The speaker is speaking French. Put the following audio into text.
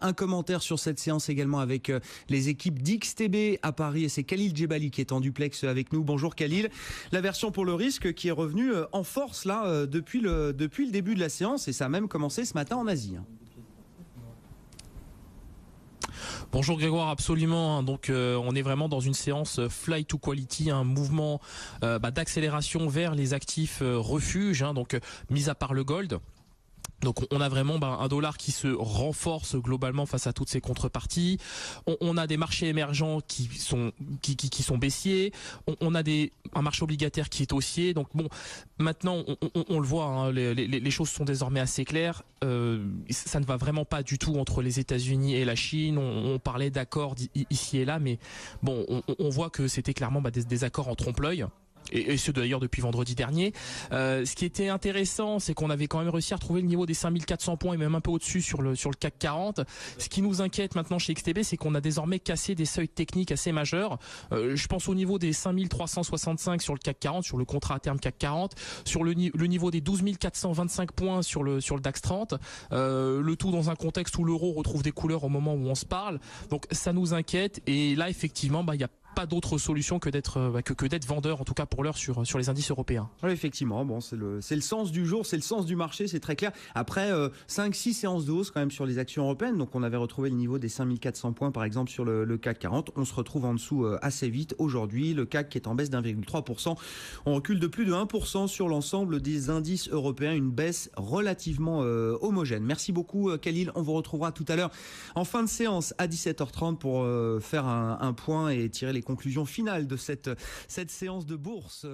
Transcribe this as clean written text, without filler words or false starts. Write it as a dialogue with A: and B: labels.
A: Un commentaire sur cette séance également avec les équipes d'XTB à Paris et c'est Khalil Djebali qui est en duplex avec nous. Bonjour Khalil. La version pour le risque qui est revenue en force là depuis le début de la séance et ça a même commencé ce matin en Asie.
B: Bonjour Grégoire, absolument. Donc on est vraiment dans une séance fly to quality, un mouvement d'accélération vers les actifs refuges, donc mis à part le gold. Donc on a vraiment un dollar qui se renforce globalement face à toutes ces contreparties. On a des marchés émergents qui sont baissiers. On a un marché obligataire qui est haussier. Donc bon, maintenant on le voit, les choses sont désormais assez claires. Ça ne va vraiment pas du tout entre les États-Unis et la Chine. On parlait d'accords ici et là, mais bon, on voit que c'était clairement des accords en trompe-l'œil. Et ce d'ailleurs depuis vendredi dernier. Ce qui était intéressant, c'est qu'on avait quand même réussi à retrouver le niveau des 5400 points et même un peu au-dessus sur le CAC 40. Ce qui nous inquiète maintenant chez XTB, c'est qu'on a désormais cassé des seuils techniques assez majeurs. Je pense au niveau des 5365 sur le CAC 40, sur le contrat à terme CAC 40, sur le niveau des 12 425 points sur le DAX 30. Le tout dans un contexte où l'euro retrouve des couleurs au moment où on se parle. Donc ça nous inquiète et là effectivement, il y a pas d'autre solution que d'être vendeur, en tout cas pour l'heure sur les indices européens.
A: Oui, effectivement, bon, c'est le sens du jour, c'est le sens du marché, c'est très clair. Après 5-6 séances de hausse quand même sur les actions européennes, donc on avait retrouvé le niveau des 5400 points par exemple sur le CAC 40, on se retrouve en dessous assez vite aujourd'hui, le CAC qui est en baisse d'1,3%, on recule de plus de 1% sur l'ensemble des indices européens, une baisse relativement homogène. Merci beaucoup Khalil, on vous retrouvera tout à l'heure en fin de séance à 17h30 pour faire un point et tirer les conclusions finales de cette séance de bourse.